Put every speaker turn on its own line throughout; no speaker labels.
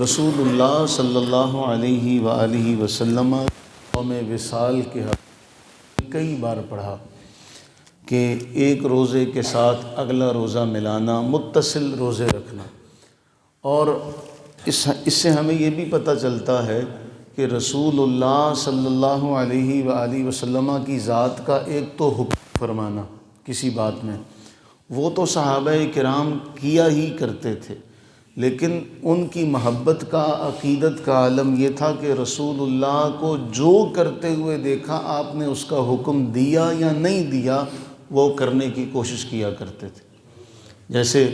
رسول اللہ صلی اللہ علیہ وآلہ وسلم یوم وصال کے حق کئی بار پڑھا کہ ایک روزے کے ساتھ اگلا روزہ ملانا، متصل روزے رکھنا۔ اور اس سے ہمیں یہ بھی پتہ چلتا ہے کہ رسول اللہ صلی اللہ علیہ وآلہ وسلم کی ذات کا ایک تو حکم فرمانا کسی بات میں، وہ تو صحابہ کرام کیا ہی کرتے تھے، لیکن ان کی محبت کا، عقیدت کا عالم یہ تھا کہ رسول اللہ کو جو کرتے ہوئے دیکھا آپ نے اس کا حکم دیا یا نہیں دیا، وہ کرنے کی کوشش کیا کرتے تھے۔ جیسے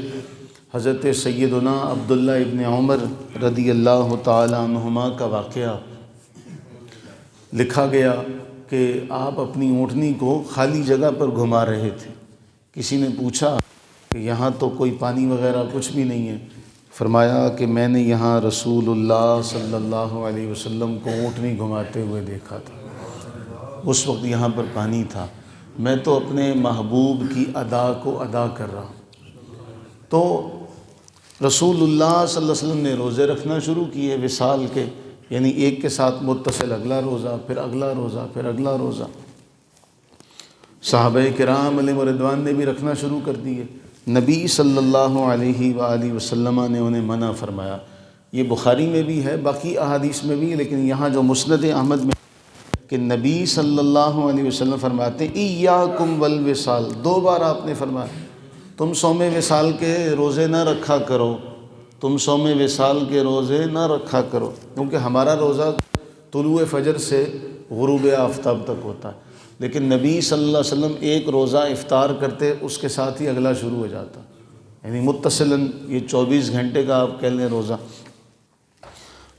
حضرت سیدنا عبداللہ ابن عمر رضی اللہ تعالی عنہما کا واقعہ لکھا گیا کہ آپ اپنی اونٹنی کو خالی جگہ پر گھما رہے تھے۔ کسی نے پوچھا کہ یہاں تو کوئی پانی وغیرہ کچھ بھی نہیں ہے۔ فرمایا کہ میں نے یہاں رسول اللہ صلی اللہ علیہ وسلم کو اونٹنی گھماتے ہوئے دیکھا تھا، اس وقت یہاں پر پانی تھا، میں تو اپنے محبوب کی ادا کو ادا کر رہا ہوں۔ تو رسول اللہ صلی اللہ علیہ وسلم نے روزے رکھنا شروع کیے وصال کے، یعنی ایک کے ساتھ متصل اگلا روزہ، پھر اگلا روزہ، پھر اگلا روزہ۔ صحابہ کرام علیہ رضوان نے بھی رکھنا شروع کر دیے۔ نبی صلی اللہ علیہ وآلہ وسلم نے انہیں منع فرمایا۔ یہ بخاری میں بھی ہے، باقی احادیث میں بھی، لیکن یہاں جو مسند احمد میں کہ نبی صلی اللہ علیہ وسلم فرماتے ہیں ایاکم والوصال، دو بار آپ نے فرمایا تم صوم وصال کے روزے نہ رکھا کرو، تم صوم وصال کے روزے نہ رکھا کرو، کیونکہ ہمارا روزہ طلوع فجر سے غروب آفتاب تک ہوتا ہے، لیکن نبی صلی اللہ علیہ وسلم ایک روزہ افطار کرتے، اس کے ساتھ ہی اگلا شروع ہو جاتا، یعنی متصلاً یہ 24 گھنٹے کا آپ کہہ لیں روزہ۔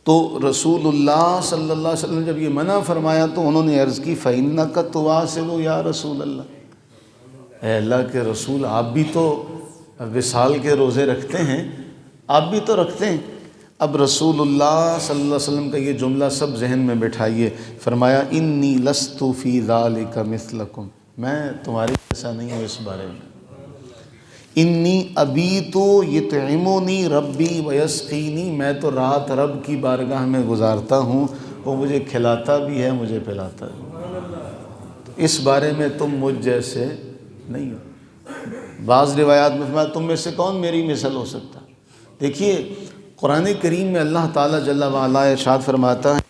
تو رسول اللہ صلی اللہ علیہ وسلم جب یہ منع فرمایا تو انہوں نے عرض کی فَإِنَّكَ تُوَاصِلُ یا رسول اللہ، اے اللہ کے رسول آپ بھی تو وصال کے روزے رکھتے ہیں، آپ بھی تو رکھتے ہیں۔ اب رسول اللہ صلی اللہ علیہ وسلم کا یہ جملہ سب ذہن میں بٹھائیے، فرمایا انی لست فی ذالک مثلکم، میں تمہارے جیسا نہیں ہوں اس بارے میں۔ انی ابیت یطعمنی ربی ویسقینی، میں تو رات رب کی بارگاہ میں گزارتا ہوں، وہ مجھے کھلاتا بھی ہے، مجھے پلاتا بھی۔ تو اس بارے میں تم مجھ جیسے نہیں ہو۔ بعض روایات میں فرمایا تم میں سے کون میری مثل ہو سکتا۔ دیکھیے قرآن کریم میں اللہ تعالیٰ جل وعلا ارشاد فرماتا ہے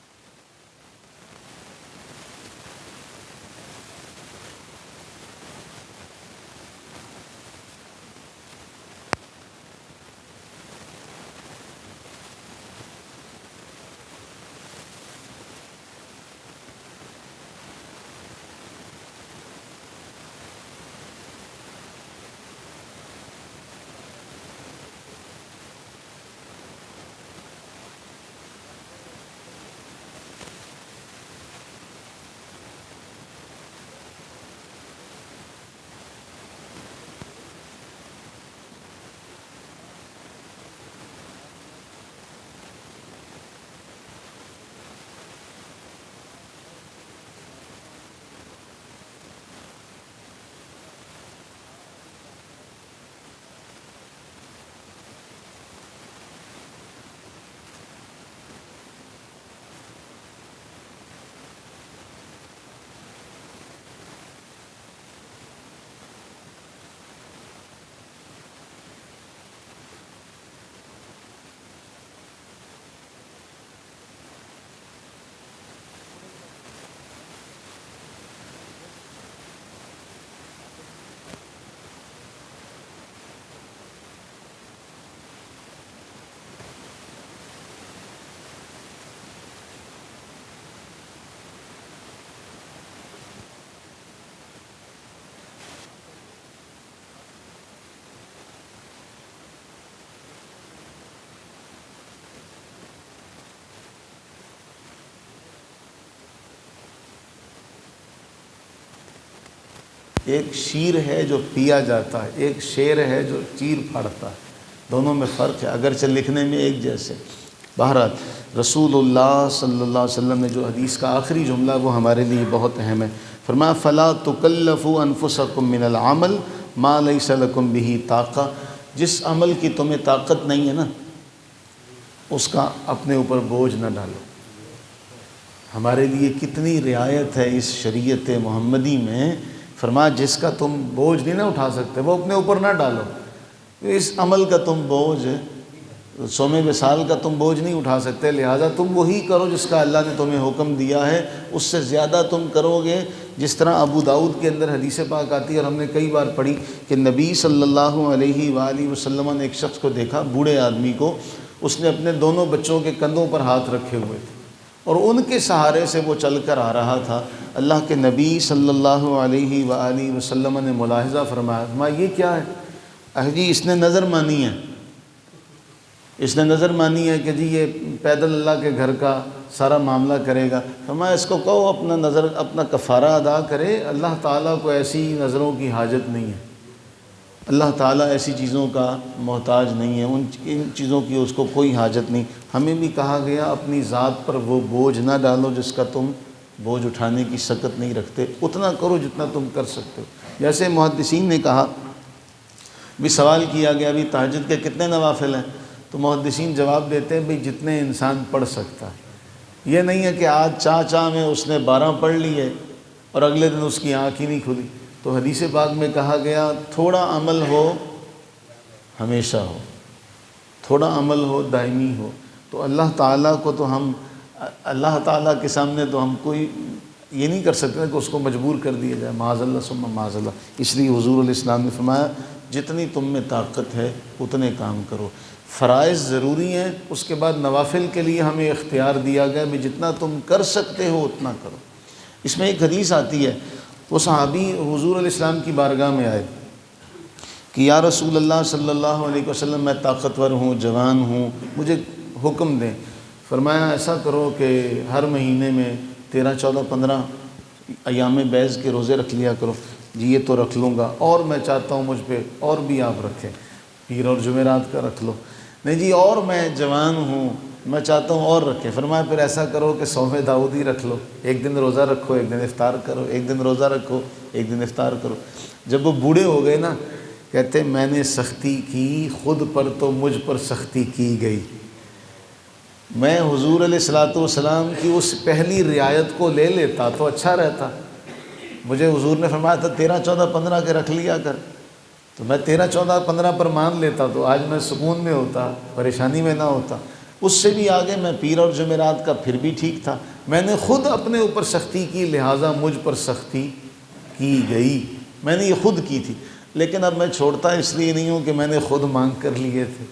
ایک شیر ہے جو پیا جاتا ہے، ایک شیر ہے جو چیر پھاڑتا ہے، دونوں میں فرق ہے، اگرچہ لکھنے میں ایک جیسے۔ بہرحال رسول اللہ صلی اللہ علیہ وسلم نے جو حدیث کا آخری جملہ وہ ہمارے لیے بہت اہم ہے، فرمایا فَلَا تُكَلَّفُوا أَنفُسَكُم مِّنَ الْعَمَلِ مَا لَيْسَ لَكُم بِهِ طاقہ، جس عمل کی تمہیں طاقت نہیں ہے نا، اس کا اپنے اوپر بوجھ نہ ڈالو۔ ہمارے لیے کتنی رعایت ہے اس شریعت محمدی میں، فرمایا جس کا تم بوجھ نہیں نہ اٹھا سکتے وہ اپنے اوپر نہ ڈالو۔ اس عمل کا تم بوجھ، صوم وصال کا تم بوجھ نہیں اٹھا سکتے، لہٰذا تم وہی کرو جس کا اللہ نے تمہیں حکم دیا ہے، اس سے زیادہ تم کرو گے۔ جس طرح ابو داؤد کے اندر حدیث پاک آتی ہے اور ہم نے کئی بار پڑھی کہ نبی صلی اللہ علیہ وآلہ وسلم نے ایک شخص کو دیکھا، بوڑھے آدمی کو، اس نے اپنے دونوں بچوں کے کندھوں پر ہاتھ رکھے ہوئے تھے اور ان کے سہارے سے وہ چل کر آ رہا تھا۔ اللہ کے نبی صلی اللہ علیہ وآلہ وسلم نے ملاحظہ فرمایا، یہ کیا ہے؟ جی اس نے نظر مانی ہے، اس نے نظر مانی ہے کہ جی یہ پیدل اللہ کے گھر کا سارا معاملہ کرے گا۔ فرمایا اس کو کہو اپنا کفارہ ادا کرے، اللہ تعالیٰ کو ایسی نظروں کی حاجت نہیں ہے، اللہ تعالیٰ ایسی چیزوں کا محتاج نہیں ہے، ان چیزوں کی اس کو کوئی حاجت نہیں۔ ہمیں بھی کہا گیا اپنی ذات پر وہ بوجھ نہ ڈالو جس کا تم بوجھ اٹھانے کی سکت نہیں رکھتے، اتنا کرو جتنا تم کر سکتے ہو۔ جیسے محدثین نے کہا، بھی سوال کیا گیا بھی تہجد کے کتنے نوافل ہیں، تو محدثین جواب دیتے ہیں بھی جتنے انسان پڑھ سکتا ہے۔ یہ نہیں ہے کہ آج چاہ میں اس نے 12 پڑھ لیے اور اگلے دن اس کی آنکھ ہی نہیں کھلی۔ تو حدیث پاک میں کہا گیا تھوڑا عمل ہو ہمیشہ ہو، تھوڑا عمل ہو دائمی ہو۔ تو اللہ تعالیٰ کو تو ہم اللہ تعالیٰ کے سامنے تو ہم کوئی یہ نہیں کر سکتے کہ اس کو مجبور کر دیا جائے، معاذ اللہ ثم معاذ اللہ۔ اس لیے حضور علیہ السلام نے فرمایا جتنی تم میں طاقت ہے اتنے کام کرو۔ فرائض ضروری ہیں، اس کے بعد نوافل کے لیے ہمیں اختیار دیا گیا بھی جتنا تم کر سکتے ہو اتنا کرو۔ اس میں ایک حدیث آتی ہے، وہ صحابی حضور علیہ السلام کی بارگاہ میں آئے کہ یا رسول اللہ صلی اللہ علیہ وسلم میں طاقتور ہوں، جوان ہوں، مجھے حکم دیں۔ فرمایا ایسا کرو کہ ہر مہینے میں 13، 14، 15 ایام بیض کے روزے رکھ لیا کرو۔ جی یہ تو رکھ لوں گا، اور میں چاہتا ہوں مجھ پہ اور بھی آپ رکھیں، پیر اور جمعرات کا رکھ لو۔ نہیں جی اور میں جوان ہوں، میں چاہتا ہوں اور رکھیں۔ فرمایا پھر ایسا کرو کہ صوم داؤدی رکھ لو، ایک دن روزہ رکھو ایک دن افطار کرو، ایک دن روزہ رکھو ایک دن افطار کرو۔ جب وہ بوڑھے ہو گئے نا، کہتے میں نے سختی کی خود پر تو مجھ پر سختی کی گئی۔ میں حضور علیہ الصلوۃ والسلام کی اس پہلی رعایت کو لے لیتا تو اچھا رہتا۔ مجھے حضور نے فرمایا تھا 13، 14، 15 کے رکھ لیا کر، تو میں 13، 14، 15 پر مان لیتا تو آج میں سکون میں ہوتا، پریشانی میں نہ ہوتا۔ اس سے بھی آگے میں پیر اور جمعرات کا پھر بھی ٹھیک تھا، میں نے خود اپنے اوپر سختی کی لہٰذا مجھ پر سختی کی گئی، میں نے یہ خود کی تھی۔ لیکن اب میں چھوڑتا اس لیے نہیں ہوں کہ میں نے خود مانگ کر لیے تھے۔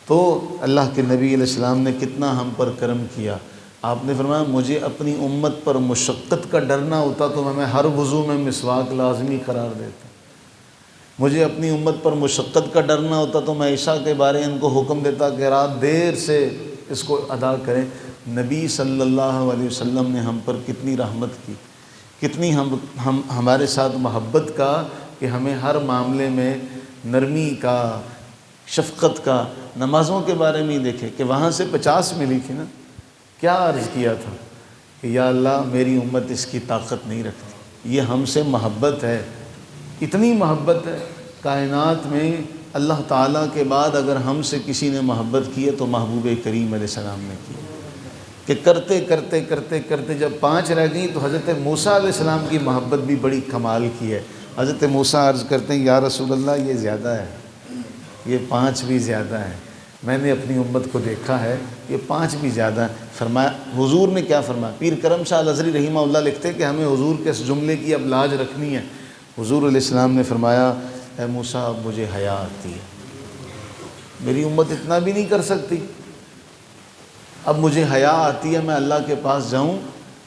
تو اللہ کے نبی علیہ السلام نے کتنا ہم پر کرم کیا۔ آپ نے فرمایا مجھے اپنی امت پر مشقت کا ڈر نہ ہوتا تو میں ہر وضو میں مسواک لازمی قرار دیتا۔ مجھے اپنی امت پر مشقت کا ڈر نہ ہوتا تو میں عشاء کے بارے ان کو حکم دیتا کہ رات دیر سے اس کو ادا کریں۔ نبی صلی اللہ علیہ وسلم نے ہم پر کتنی رحمت کی، کتنی ہمارے ساتھ محبت کا کہ ہمیں ہر معاملے میں نرمی کا، شفقت کا۔ نمازوں کے بارے میں ہی دیکھیں کہ وہاں سے 50 ملی تھی نا، کیا عرض کیا تھا کہ یا اللہ میری امت اس کی طاقت نہیں رکھتی، یہ ہم سے محبت ہے، اتنی محبت ہے کائنات میں۔ اللہ تعالیٰ کے بعد اگر ہم سے کسی نے محبت کی ہے تو محبوب کریم علیہ السلام نے کی، کہ کرتے کرتے کرتے کرتے جب 5 رہ گئیں تو حضرت موسیٰ علیہ السلام کی محبت بھی بڑی کمال کی ہے۔ حضرت موسیٰ عرض کرتے ہیں یا رسول اللہ یہ زیادہ ہے، یہ 5 بھی زیادہ ہے، میں نے اپنی امت کو دیکھا ہے، یہ 5 بھی زیادہ ہے۔ فرمایا حضور نے کیا فرمایا؟ پیر کرم شاہ الازہری رحمہ اللہ لکھتے ہیں کہ ہمیں حضور کے اس جملے کی اب لاج رکھنی ہے۔ حضور علیہ السلام نے فرمایا اے موسیٰ اب مجھے حیا آتی ہے، میری امت اتنا بھی نہیں کر سکتی، اب مجھے حیا آتی ہے میں اللہ کے پاس جاؤں،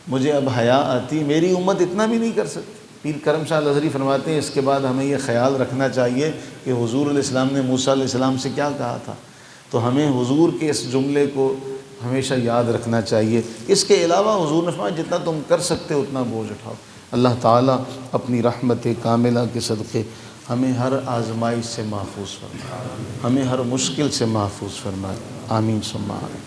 مجھے اب حیا آتی ہے، میری امت اتنا بھی نہیں کر سکتی۔ پیر کرم شاہ الازہری فرماتے ہیں اس کے بعد ہمیں یہ خیال رکھنا چاہیے کہ حضور علیہ السلام نے موسیٰ علیہ السلام سے کیا کہا تھا، تو ہمیں حضور کے اس جملے کو ہمیشہ یاد رکھنا چاہیے۔ اس کے علاوہ حضور نے فرمایا جتنا تم کر سکتے ہو اتنا بوجھ اٹھاؤ۔ اللہ تعالیٰ اپنی رحمت کاملہ کے صدقے ہمیں ہر آزمائش سے محفوظ فرمائے، ہمیں ہر مشکل سے محفوظ فرمائے، آمین ثم آمین۔